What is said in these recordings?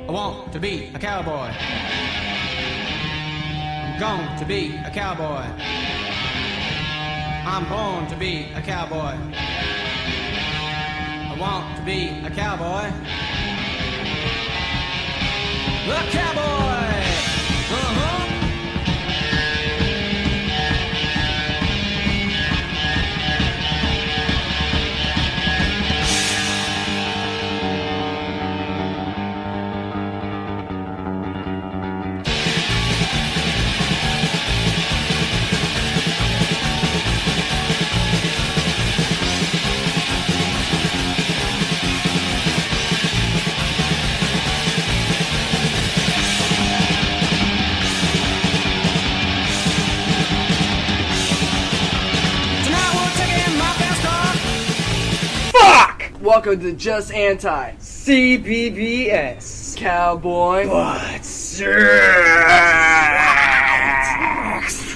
I want to be a cowboy. I'm going to be a cowboy. I'm born to be a cowboy. I want to be a cowboy. A cowboy! Welcome to Just Anti-C.B.B.S. Cowboy What sucks?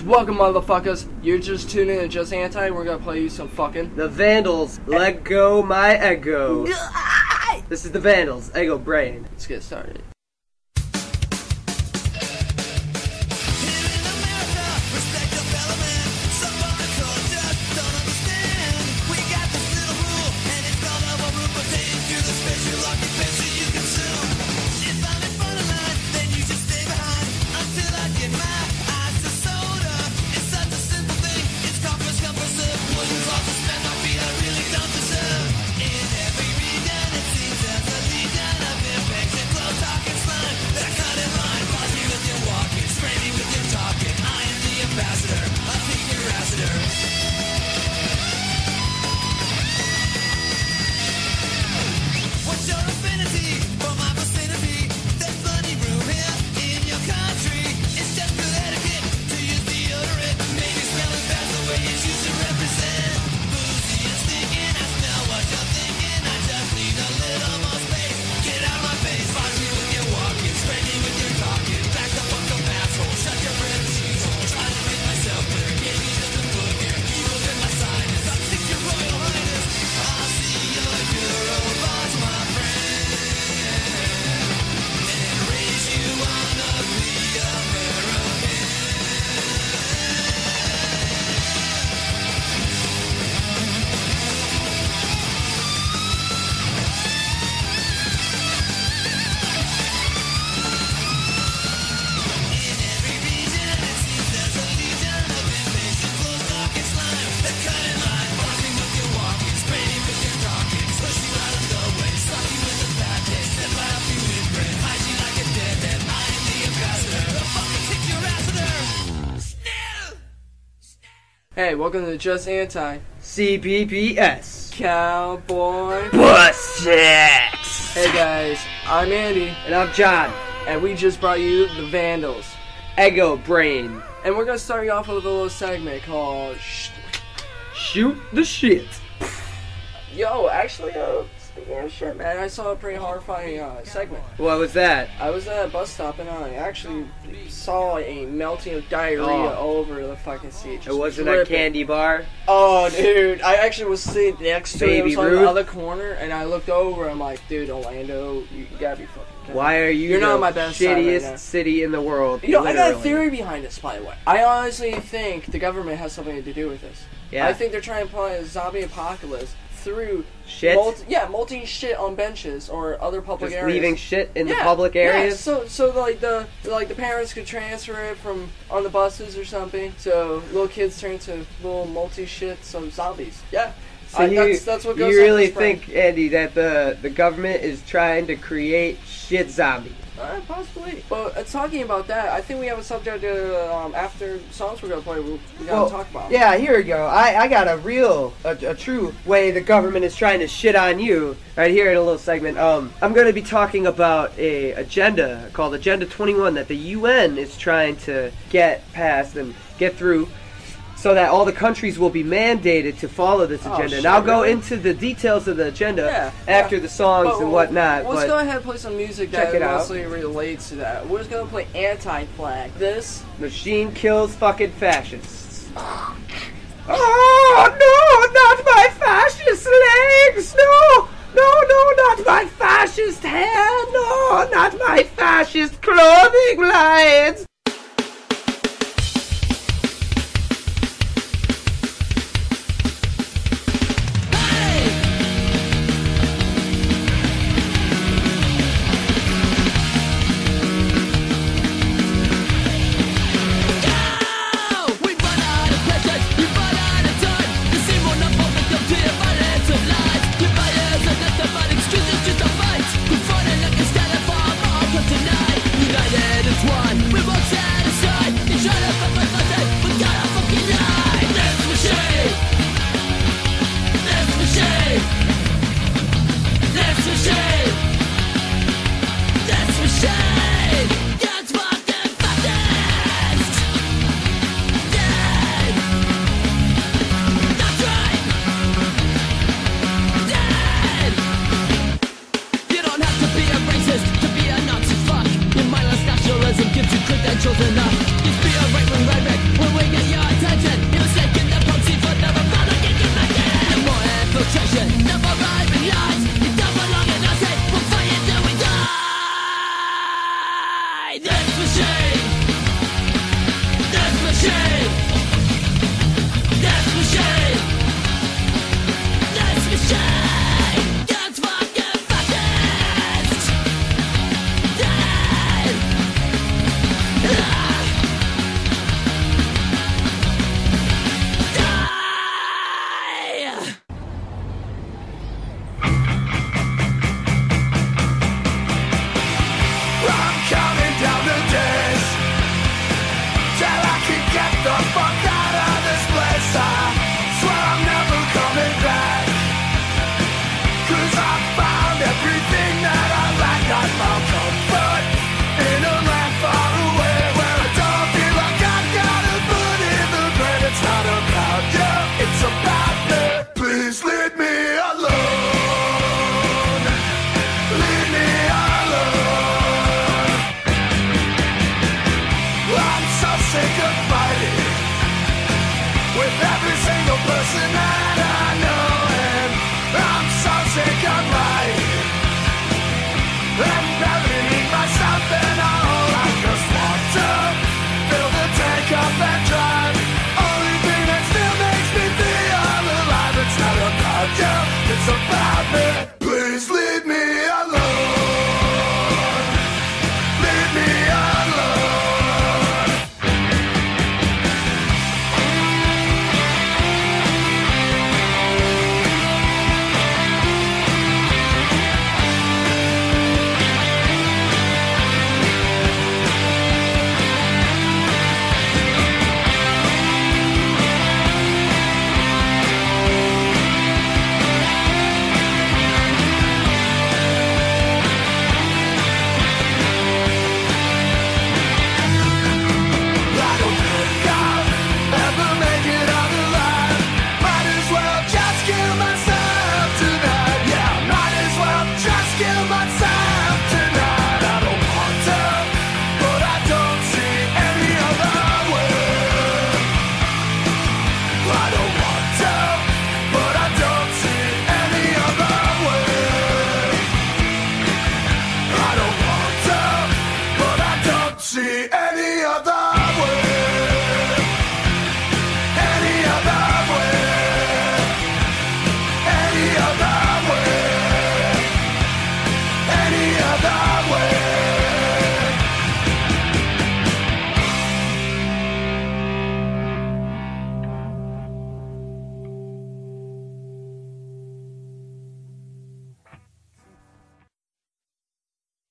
Welcome, motherfuckers. You're just tuning in to Just Anti. We're gonna play you some fucking The Vandals, let go my ego. This is the Vandals, ego brain. Let's get started. Hey, welcome to Just Anti-C.B.B.S. Cowboy Butt-Sex. Hey guys, I'm Andy. And I'm John. And we just brought you the Vandals. Ego brain. And we're gonna start you off with a little segment called Shoot the Shit. Yo, actually, speaking of shit, man, I saw a pretty horrifying segment. What was that? I was at a bus stop and I actually saw a melting of diarrhea all over the fucking seat. It wasn't a candy bar? Oh, dude. I actually was sitting next to it. It was on Ruth? the other corner, and I looked over. I'm like, dude, Orlando, you gotta be fucking kidding. Why are you You're the not my best shittiest right city in the world? You know, I got a literally. theory behind this, by the way. I honestly think the government has something to do with this. Yeah. I think they're trying to apply a zombie apocalypse through shit. Multing shit on benches or other public Just areas. leaving shit in the public areas. Yeah, so like the parents could transfer it from on the buses or something. So little kids turn to little multi shit, some zombies. Yeah. So that's what goes you on really this brain. think, Andy, that the government is trying to create shit zombies? Possibly. But talking about that, I think we have a subject after songs we're gonna play. We gotta talk about. Yeah, here we go. I got a true way the government is trying to shit on you right here in a little segment. I'm gonna be talking about a agenda called Agenda 21 that the UN is trying to get passed and get through, so that all the countries will be mandated to follow this agenda. Shit, and I'll go really? into the details of the agenda after the songs and whatnot. Let's go ahead and play some music check that it out. mostly relates to that. We're just gonna play Anti-Flag. This Machine kills fucking fascists. Oh, no, not my fascist legs! No, not my fascist hand! No, not my fascist clothing lines.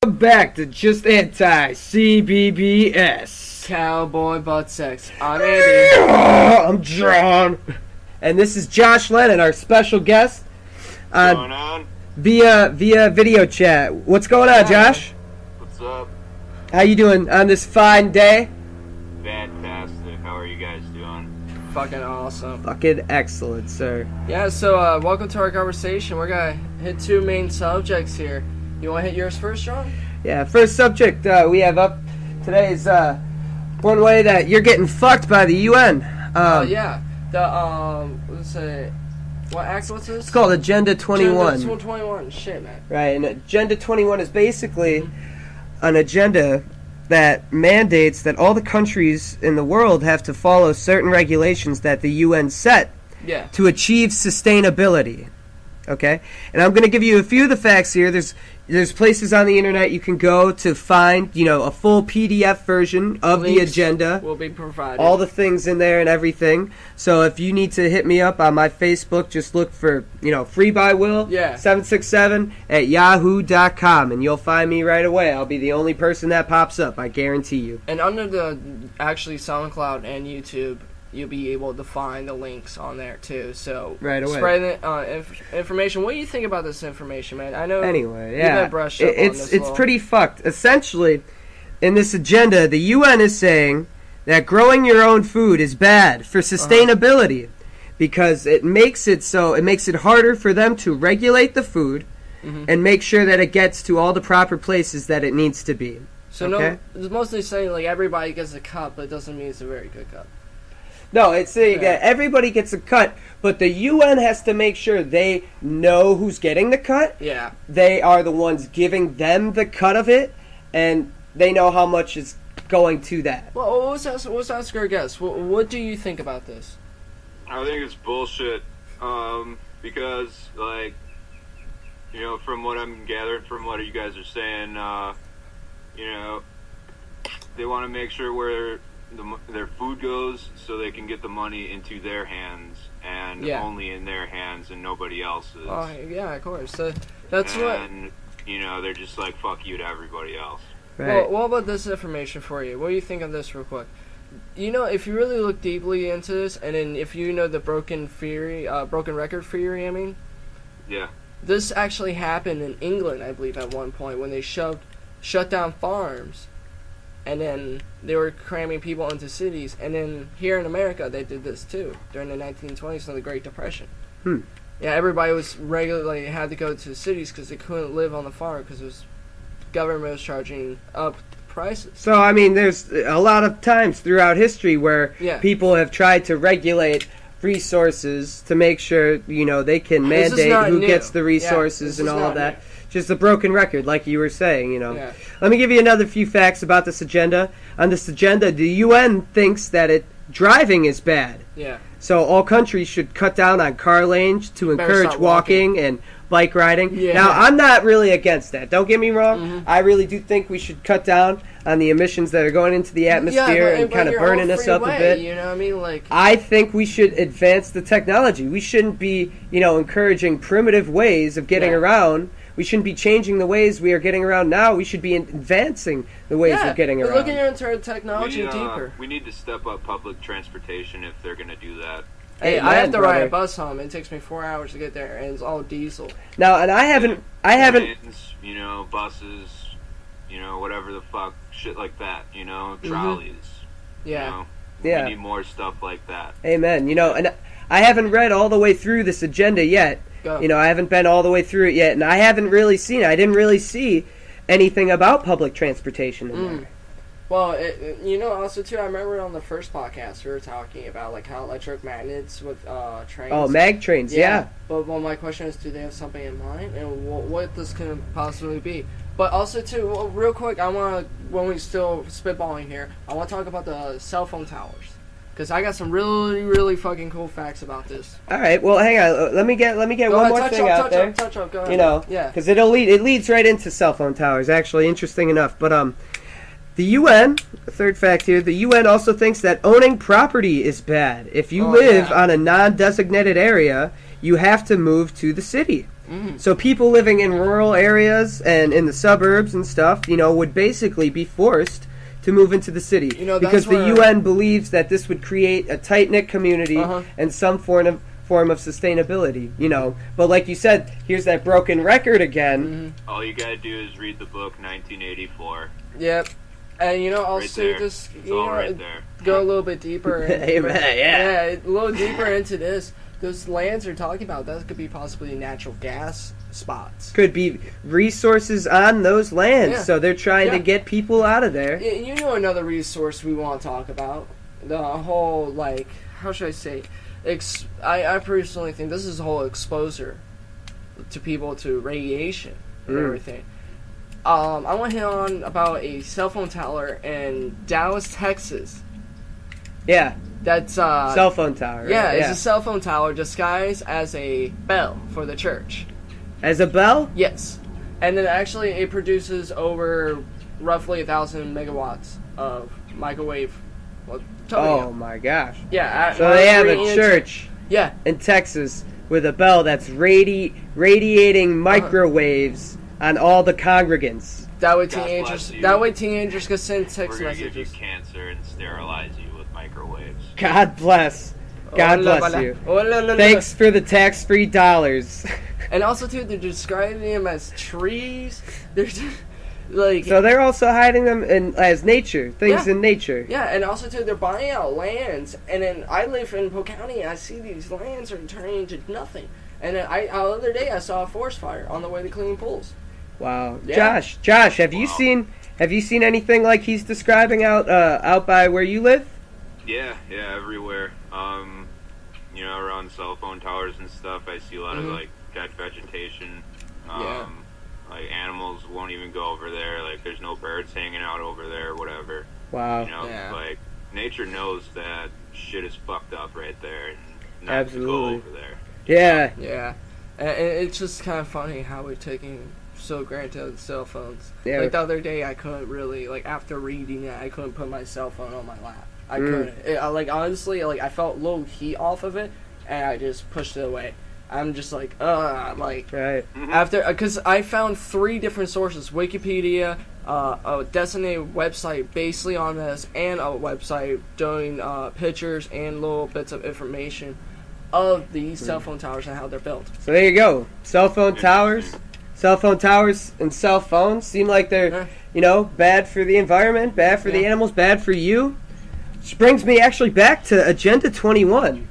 Back to Just Anti-C.B.B.S. Cowboy butt sex. I'm Andy. I'm John. And this is Josh Lennon, our special guest. What's going on? Via video chat. What's going on, Josh? What's up? How you doing on this fine day? Fantastic. How are you guys doing? Fucking awesome. Fucking excellent, sir. Yeah, so welcome to our conversation. We're gonna hit two main subjects here. You wanna hit yours first, John? Yeah, first subject we have up today is one way that you're getting fucked by the UN. Yeah. The, let's say, what act was this? It's called Agenda 21. Agenda 21, shit, man. Right, and Agenda 21 is basically an agenda that mandates that all the countries in the world have to follow certain regulations that the UN set to achieve sustainability. Okay? And I'm going to give you a few of the facts here. There's places on the internet you can go to find, a full PDF version of the agenda. Will be provided. All the things in there and everything. So if you need to hit me up on my Facebook, just look for, Free by Will 767 at yahoo.com, and you'll find me right away. I'll be the only person that pops up, I guarantee you. And under the actually SoundCloud and YouTube, you'll be able to find the links on there too. So right away, spread information. What do you think about this information, man? I know. Anyway, you've been brushed up on this it's pretty fucked. Essentially, in this agenda, the UN is saying that growing your own food is bad for sustainability because it makes it harder for them to regulate the food and make sure that it gets to all the proper places that it needs to be. So it's mostly saying like everybody gets a cut, but it doesn't mean it's a very good cut. No, it's saying that everybody gets a cut, but the UN has to make sure they know who's getting the cut. Yeah. They are the ones giving them the cut of it, and they know how much is going to that. Well, what's Oscar guess? What do you think about this? I think it's bullshit. Because, from what I'm gathering from what you guys are saying, they want to make sure where their food goes so they can get the money into their hands and only in their hands and nobody else's. Oh, yeah, of course. That's and, they're just like, fuck you to everybody else. Right. Well, what about this information for you? What do you think of this real quick? If you really look deeply into this, and then if you know the broken record theory, Yeah. This actually happened in England, I believe, at one point when they shut down farms. And then they were cramming people into cities. And then here in America, they did this too during the 1920s and the Great Depression. Yeah, everybody was regularly had to go to cities because they couldn't live on the farm because government was charging up prices. So, there's a lot of times throughout history where people have tried to regulate resources to make sure, they can mandate who gets the resources and all of that. Just a broken record, like you were saying, Yeah. Let me give you another few facts about this agenda. On this agenda, the UN thinks that driving is bad. Yeah. So all countries should cut down on car lanes to encourage walking and bike riding. Yeah. Now, I'm not really against that. Don't get me wrong. I really do think we should cut down on the emissions that are going into the atmosphere and kind of burning us up a bit. You know what I mean? I think we should advance the technology. We shouldn't be, encouraging primitive ways of getting around. We shouldn't be changing the ways we are getting around now. We should be advancing the ways we're getting around. Looking into technology deeper. We need to step up public transportation if they're going to do that. Hey, I have to ride a bus home. It takes me 4 hours to get there, and it's all diesel. Now, and I haven't. Trains, buses, whatever the fuck, shit like that. Trolleys. Yeah. We need more stuff like that. Amen. And I haven't read all the way through this agenda yet. I haven't been all the way through it yet, and I haven't really seen it. I didn't really see anything about public transportation in there. Well, also too, I remember on the first podcast we were talking about how electric magnets with trains. Oh, mag trains, yeah. But my question is, do they have something in mind, and what this can possibly be? But also too, real quick, when we still spitballing here, I want to talk about the cell phone towers. Because I got some really, really fucking cool facts about this. All right, well, hang on. Let me get one more thing out there. Touch up, go ahead. Because it leads right into cell phone towers. Actually, interesting enough. But the UN, the third fact here, the UN also thinks that owning property is bad. If you live on a non-designated area, you have to move to the city. So people living in rural areas and in the suburbs and stuff, would basically be forced to move into the city because the UN believes that this would create a tight-knit community and some form of sustainability, But like you said, here's that broken record again. All you gotta do is read the book 1984. Yep. And also right just right there. Go a little bit deeper. A little deeper into this. Those lands they're talking about, that could be possibly natural gas spots. Could be resources on those lands, so they're trying to get people out of there. Another resource we want to talk about, the whole, how should I say, I personally think this is a whole exposure to people to radiation and everything. I want to hit on about a cell phone tower in Dallas, Texas. Yeah. That's cell phone tower. Right? Yeah, it's a cell phone tower disguised as a bell for the church. As a bell? Yes. And then actually it produces over roughly 1,000 megawatts of microwave. Well, oh my gosh. Yeah. So they have a church in Texas with a bell that's radiating microwaves on all the congregants. That way teenagers can send text messages. We're gonna give you cancer and sterilize you with microwaves. God bless. God bless you. Thanks for the tax-free dollars. And also, too, they're describing them as trees. They're just, like... So they're also hiding them as nature, things in nature. Yeah, and also, too, they're buying out lands. And then I live in Polk County, and I see these lands are turning into nothing. And then the other day, I saw a forest fire on the way to clean pools. Wow. Yeah. Josh, have you seen anything like he's describing out by where you live? Yeah, everywhere. You know, around cell phone towers and stuff, I see a lot of like dead vegetation. Like animals won't even go over there. Like there's no birds hanging out over there, whatever. Wow. You know, like nature knows that shit is fucked up right there, and not absolutely to go over there. Yeah. Yeah. And it's just kind of funny how we're taking so granted the cell phones. Yeah. Like the other day, I couldn't really, like after reading it, I couldn't put my cell phone on my lap. I couldn't. Like honestly, like I felt low heat off of it, and I just pushed it away. I'm just like, like right. After, because I found 3 different sources: Wikipedia, a designated website basically on this, and a website doing pictures and little bits of information of these cell phone towers and how they're built. So there you go, cell phone towers and cell phones seem like they're, you know, bad for the environment, bad for the animals, bad for you. Which brings me actually back to Agenda 21.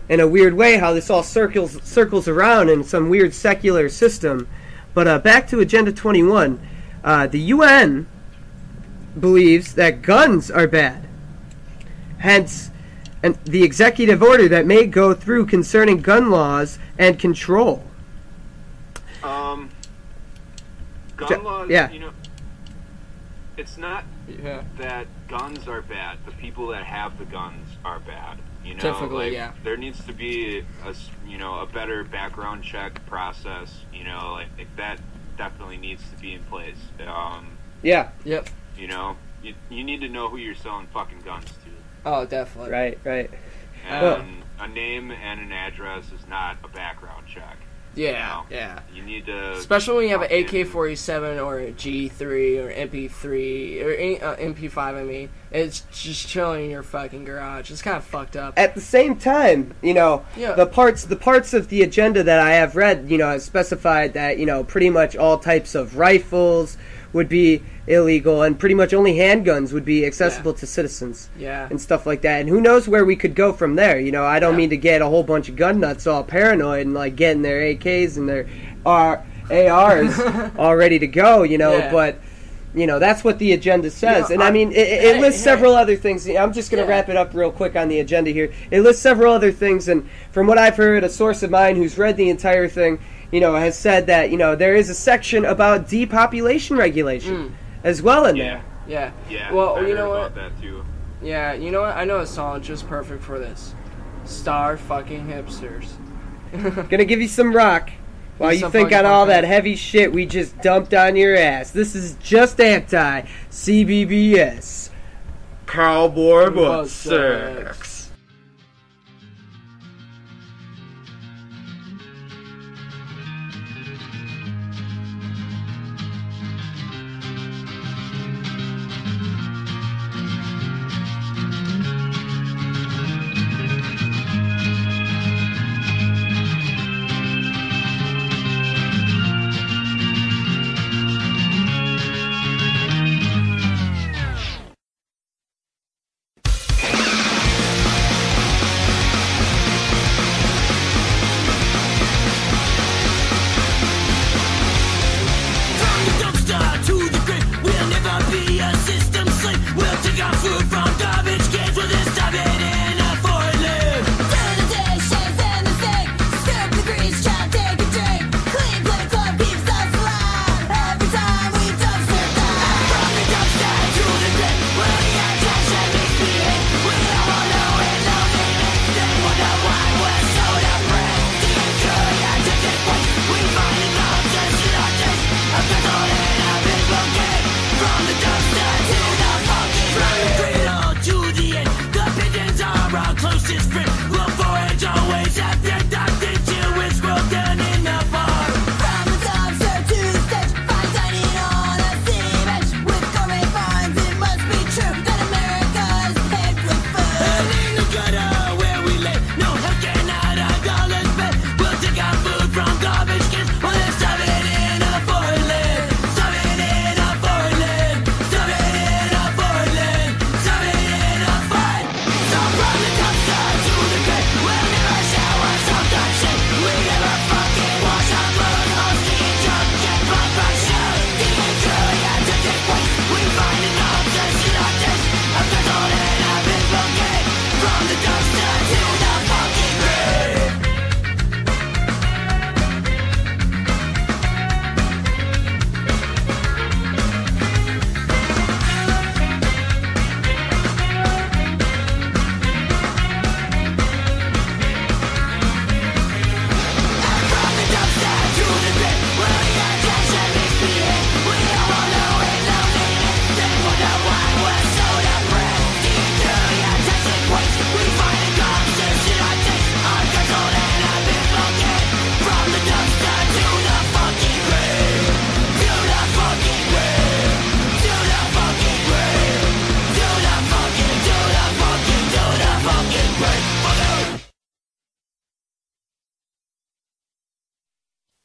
In a weird way, how this all circles around in some weird secular system. But back to Agenda 21. The UN believes that guns are bad. Hence, and the executive order that may go through concerning gun laws and control. Gun laws, you know, it's not that guns are bad. The people that have the guns are bad. You know, typically, there needs to be a better background check process. You know, like that definitely needs to be in place. Yep. You know, you need to know who you're selling fucking guns to. Oh, definitely. Right. And a name and an address is not a background check. Yeah, you know? You need to... Especially when you have an AK-47 or a G3 or MP3 or any, MP5, I mean. It's just chilling in your fucking garage. It's kind of fucked up. At the same time, you know, the parts of the agenda that I have read, you know, have specified that, you know, pretty much all types of rifles would be illegal, and pretty much only handguns would be accessible to citizens. And stuff like that. And who knows where we could go from there. You know, I don't mean to get a whole bunch of gun nuts all paranoid and like getting their AKs and their ARs all ready to go, you know, but you know, that's what the agenda says. And I mean, it lists several other things. I'm just going to wrap it up real quick on the agenda here. It lists several other things, and from what I've heard, a source of mine who's read the entire thing, you know, has said that, you know, there is a section about depopulation regulation as well in there. Yeah. Well, I you know heard what? about that too. Yeah, you know what? I know a song just perfect for this. Star fucking hipsters. Gonna give you some rock while you think on all that heavy shit we just dumped on your ass. This is just Anti-C.B.B.S. Cowboy butt sex.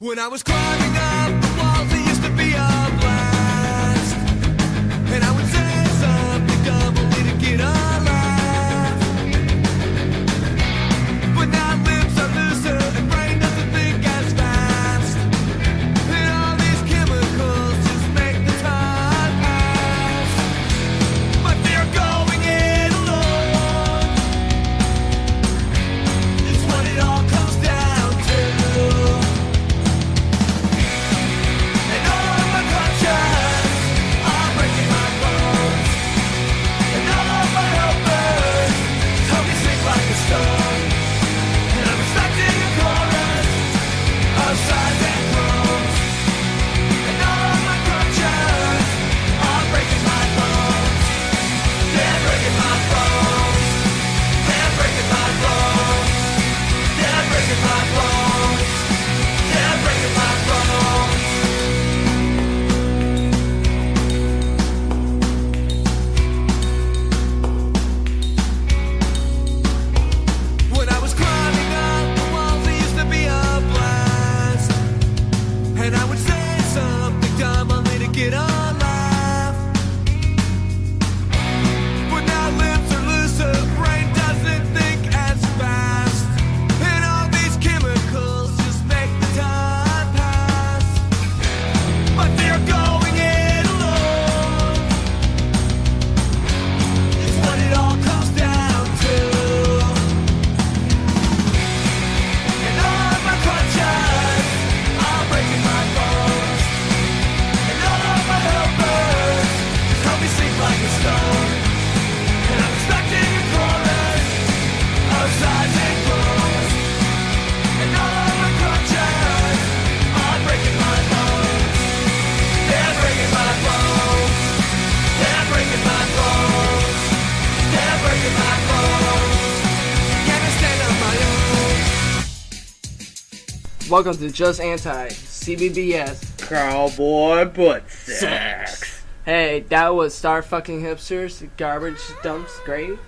When I was climbing up the walls, it used to be a blast. And I would say something dumb only to get a laugh. But now lips are looser and brain doesn't think as fast. And all these chemicals just make the time pass. But they're going it alone. It's what it all comes down to. And all of my conscience are breaking my bones. And all of my helpers help me sink like a stone. And I'm expecting a chorus of sighs and groans. And all of my conscience are breaking my bones. They're breaking my bones. They're breaking my bones. They're breaking my bones. They're breaking my bones. When I was climbing up the walls, it used to be a blast. And I would say something dumb only to get a laugh. But now lips are looser, brain doesn't think as fast. And all these chemicals just make the time pass. But they're going it alone. It's what it all comes down to. And all of my conscience are breaking my bones. And all of my helpers just help me sink like a stone. And I'm expecting a chorus of sighs and groans. And all of my conscience are breaking my bones. They're breaking my bones. They're breaking my bones. They're breaking my bones. Can't stand on my own. Welcome to Just Anti-C.B.B.S. Cowboy butt sex. Hey, that was Star Fucking Hipsters, Garbage Dumps Grave.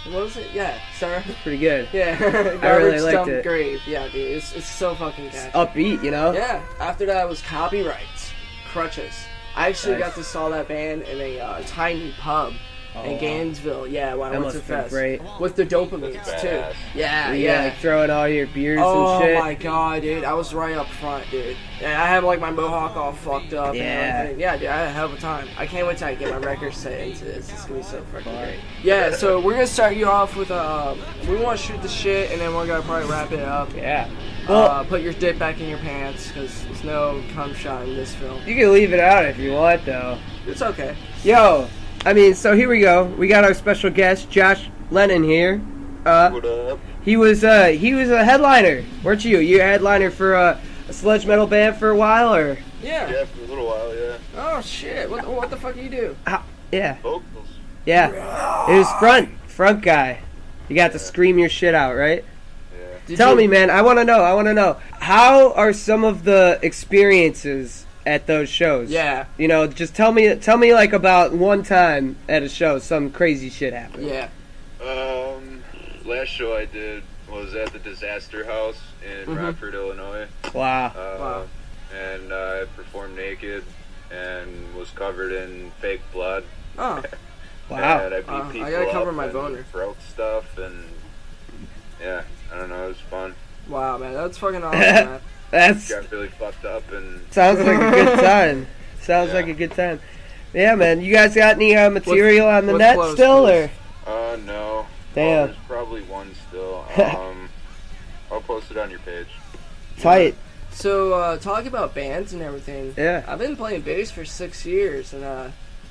What was it? Yeah, Star. Pretty good. Yeah, Garbage really liked Dump it. Grave. Yeah, dude, it's so fucking catchy. Upbeat, you know? Yeah, after that was Copyrights, Crutches. I actually Nice. got to saw that band in a tiny pub Oh, in wow. Gainesville. Yeah, when I That went to must have been Fest. great. With the dopamines, too. Badass. Yeah, Yeah, yeah. like throwing all your beers Oh and shit. my god, dude. I was right up front, dude. And I had like my mohawk all fucked up Yeah. and everything. Yeah, dude, I had a hell of a time. I can't wait till I get my record set into this. It's gonna be so fucking great. Yeah, so we're gonna start you off with we wanna shoot the shit and then we're gonna probably wrap it up. Yeah. Well, Put your dick back in your pants, because there's no cum shot in this film. you can leave it out if you want, though. It's okay. Yo, I mean, so here we go. We got our special guest, Josh Lennon here. What up? He was a headliner, weren't you? You a headliner for a sludge metal band for a while, or? Yeah. Yeah, for a little while, yeah. Oh shit. What the fuck do you do? Yeah, Vocals. yeah. It was front guy. You got to scream your shit out, right? Yeah. Did Tell you- me, man. I want to know. How are some of the experiences at those shows? Yeah. You know, just tell me like about one time at a show, some crazy shit happened. Yeah. Last show I did was at the Disaster House in Mhm. Rockford, Illinois. Wow. Wow. And I performed naked and was covered in fake blood. Oh. Wow. And I beat I people gotta cover up my and boner. broke stuff, and yeah, I don't know, it was fun. Wow, man. That's fucking awesome, man. That's Got really fucked up, and sounds like a good time. Sounds Yeah. like a good time. Yeah, man. You guys got any material on the with net clothes, still, please. or? no. Damn. Well, there's probably one still. I'll post it on your page. Tight. So, talk about bands and everything. Yeah. I've been playing bass for 6 years, and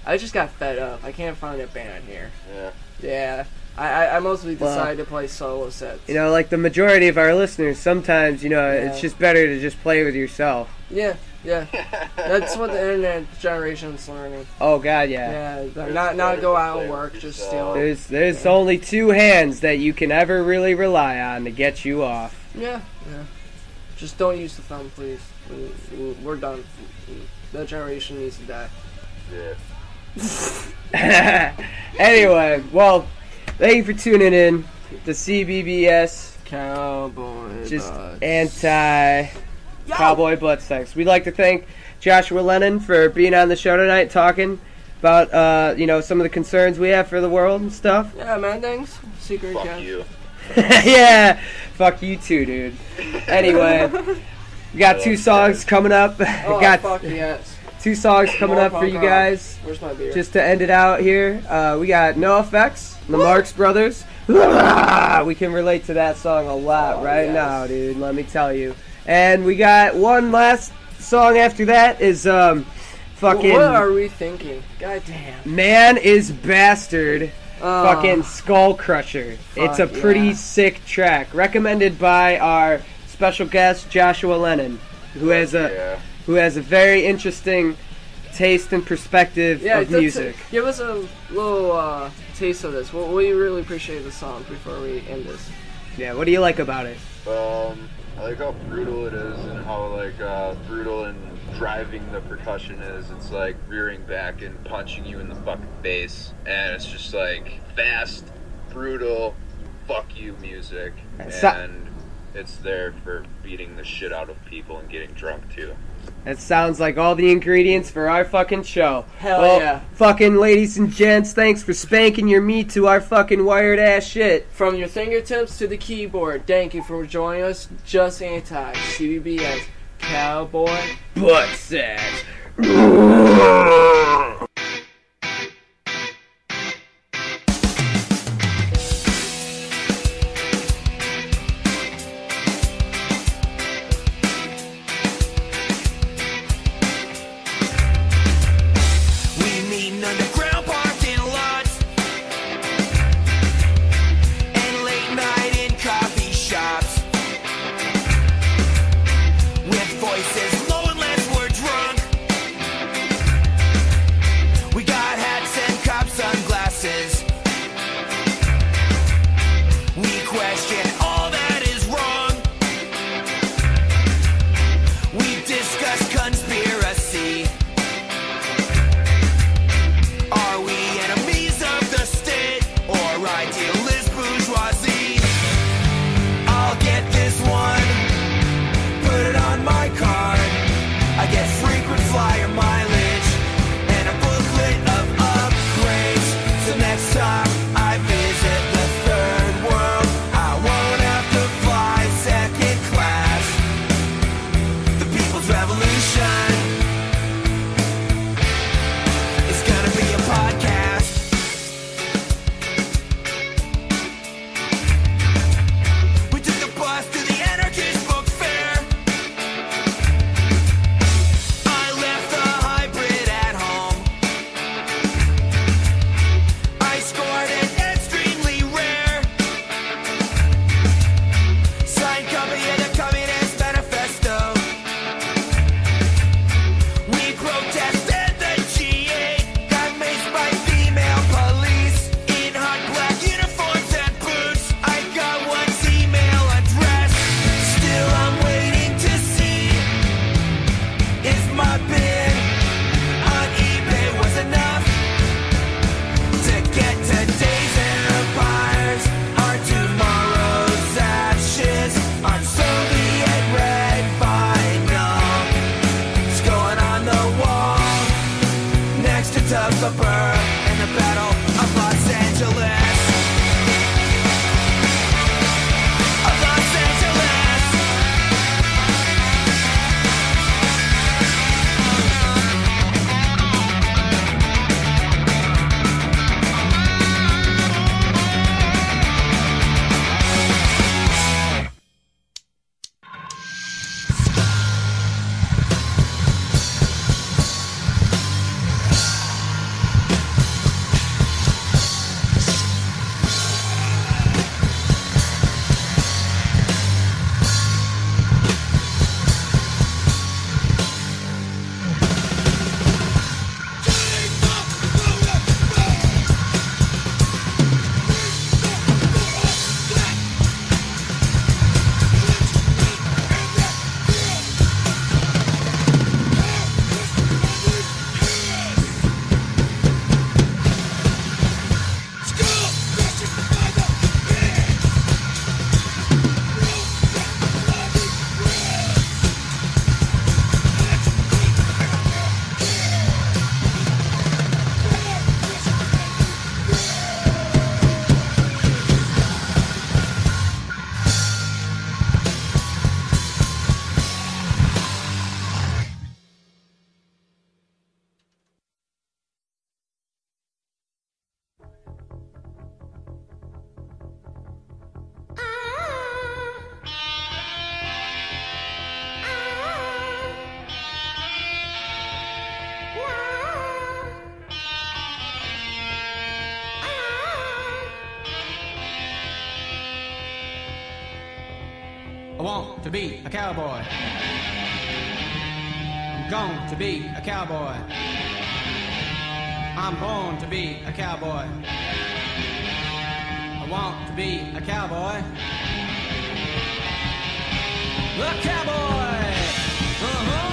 I just got fed up. I can't find a band here. Yeah. Yeah. I mostly Well, decided to play solo sets. You know, like the majority of our listeners, sometimes, you know, Yeah. it's just better to just play with yourself. Yeah, yeah. That's what the internet generation's learning. Oh, God, yeah. Yeah, not go out and work, just steal. There's only two hands that you can ever really rely on to get you off. Yeah, yeah. Just don't use the thumb, please. We're done. That generation needs to die. Yeah. Anyway, well, thank you for tuning in to CBBS, Cowboy. just butts. anti Yo! Cowboy Butt Sex. We'd like to thank Joshua Lennon for being on the show tonight, talking about some of the concerns we have for the world and stuff. Yeah, man, thanks. Secret Fuck account. you. Yeah, fuck you too, dude. Anyway, we got 2 songs coming up. Oh, got fuck yes. 2 songs coming More up for punk you rock. guys. Where's my beer? Just to end it out here, we got No Effects, the Marx Brothers. We can relate to that song a lot yes. now, dude. Let me tell you. And we got one last song after that is fucking What are we thinking? God damn. Man is Bastard. Fucking Skull Crusher. It's a Fuck pretty yeah. sick track. Recommended by our special guest Joshua Lennon, who has a very interesting taste and perspective of music. Give us a little taste of this. We really appreciate the song before we end this. Yeah, what do you like about it? I like how brutal it is and how brutal and driving the percussion is. It's like rearing back and punching you in the fucking face, and it's just like fast, brutal, fuck you music, and it's there for beating the shit out of people and getting drunk too. That sounds like all the ingredients for our fucking show. Hell well, yeah. Fucking ladies and gents, thanks for spanking your meat to our fucking wired ass shit. From your fingertips to the keyboard, thank you for joining us. Just Anti-C.B.B.S. Cowboy Butt Sex. We meet in underground parking lots and late night in coffee shops with voices low unless we're drunk. We got hats and cop sunglasses. We question all that is wrong. We discuss conspiracy. Are we enemies of the state or idealist bourgeoisie? I'll get this one, put it on my card. I get frequent flyer mileage and a booklet of upgrades. So next time I visit the third world, I won't have to fly second class. The People's Revolution is gonna be a podcast. We took the bus to the anarchist book fair. I left the hybrid at home. I scored an extremely rare signed copy of the Communist Manifesto. We protested the G8, got maced by female police in hot black uniforms and boots. I got one's email address. Still, I'm waiting to see if my bid on eBay was enough to get today's empires or tomorrow's ashes on Soviet red vinyl. It's going on the wall next to Tugboat and the Battle of Los Angeles. Of Los Angeles. want to be a cowboy. I'm going to be a cowboy. I'm born to be a cowboy. I want to be a cowboy. The cowboy! Uh-huh!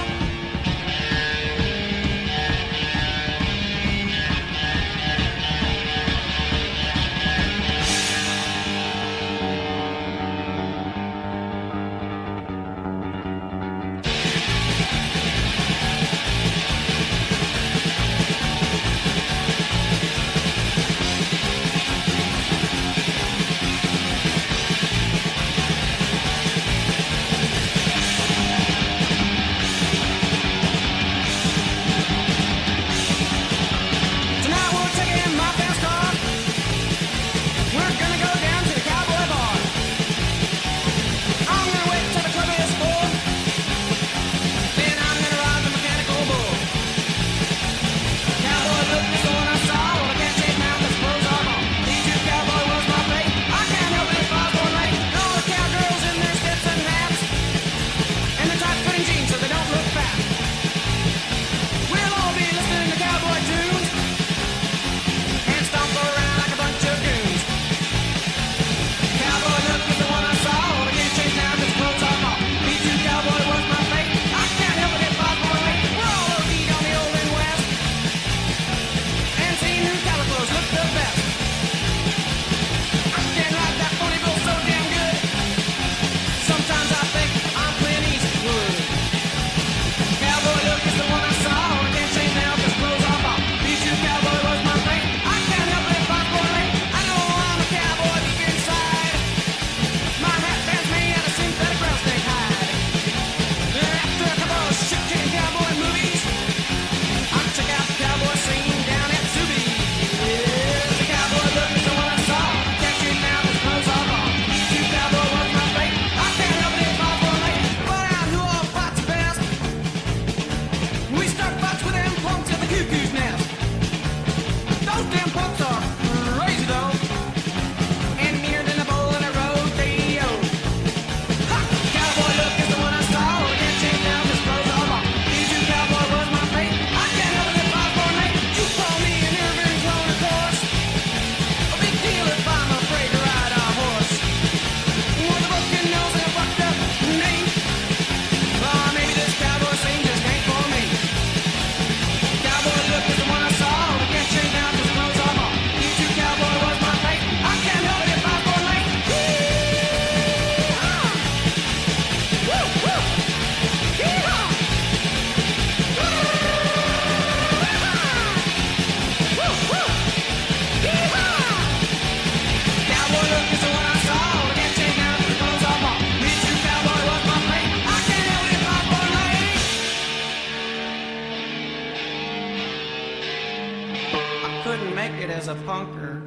Couldn't make it as a punker.